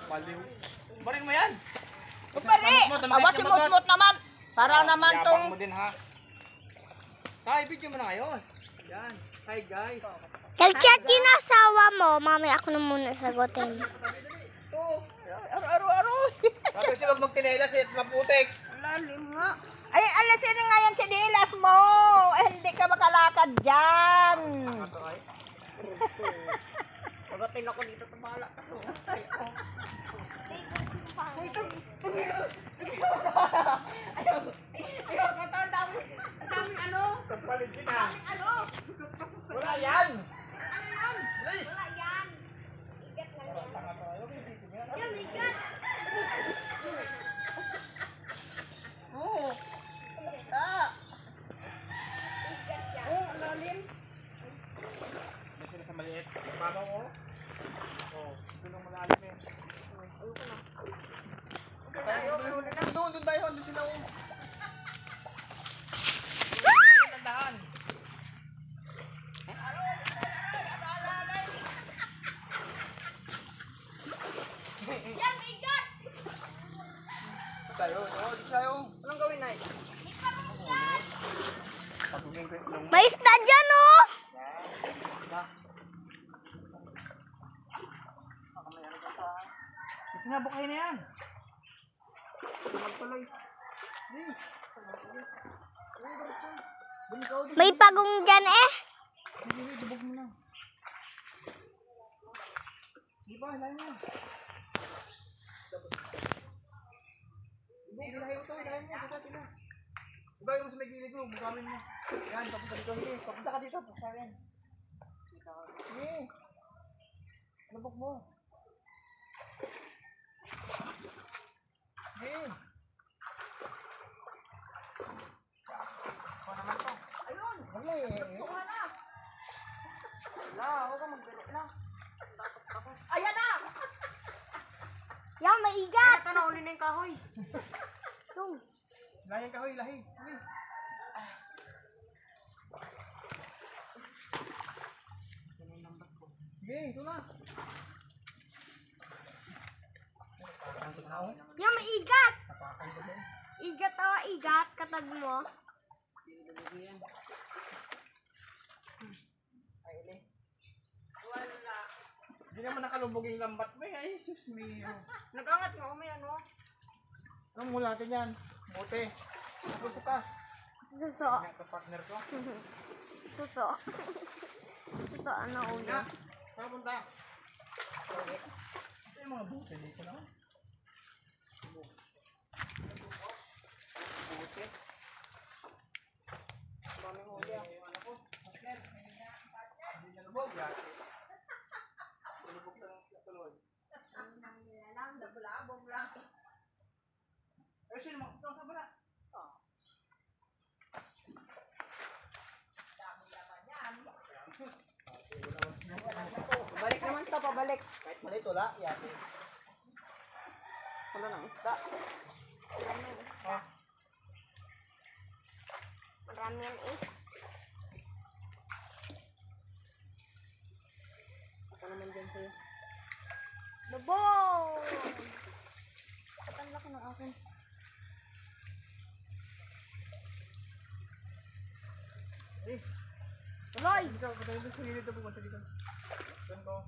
Baliw. Barin mo yan. Pare, awas si Mutmut naman. Para naman tong... Yabang mo din ha. Hi, video mo na ngayon. Yan. Hi guys. Nag-chat yung asawa mo. Mami, ako na muna sagutin. Aro. Sabi siya wag magtinelas at maputik. Lalim nga. Ay, alasin na nga yan si Dilas mo. Eh, hindi ka makalakad dyan. Pagatin ako dito sa bala. Ayaw, kata, ang daming ano. Kapalit din ha. Ano? Wala yan. Ano yan? Please. Wala yan. Igat lang yan. Yan, igat. Oo. Igat yan. Oo, lalim. Kasi nasa maliit. Mama mo. Oh, tulong malalim eh. Ayoko na. Doon tayo. Doon sila. Tandahan. Yan, igat. Tayo. Tayo. Anong gawin na? Patugin ko yung May isda dyan, oh. Sinabok kayo na yan. Magtuloy. May pagong dyan, eh. Hindi, dubog mo na. Di ba, hilahin mo. Hindi, hilahin mo to, hilahin mo. Tila. Diba yung sa may gilid mo, bukamin mo. Yan, papunta dito. Sige, papunta ka dito. Papunta ka rin. Sige. Nabok mo. Sige. Ako naman to. Ayun. Wala eh. Tuka na. Wala, huwag kang magbiro na. Ayan na! Yan, may igat. Ito na, uli na yung kahoy. Lahi ka, hoy, lahi. Sige. Sige, ito na. Yan, may igat. Igat, oh, igat. Katag mo. Wala. Hindi naman nakalubog yung lambat mo eh. Ay, sus me. Nag-angat nga umay ano. Anong mula natin yan? Bote. Punta ka. Suso. Partner ko. Suso. Suso, ano ulo? Na, papunta. Ito yung mga bote dito na. Bote. Daming huli ah. Yung ano ko. Partner. Hindi na lubog. Lubog na lang sa tuloy. Dabulabog lang. Eh, sino makita sa bala? Balik naman ito, pabalik. Kahit mali ito la, yate. Wala ng isda. Ha? Marami yan, eh. Ako naman dyan sa'yo. Lubog! Ba't ang laki ng akin? Eh, Tuloy! ikaw, patayin mo sa gilid ito, pumunta dito. Diyan ko.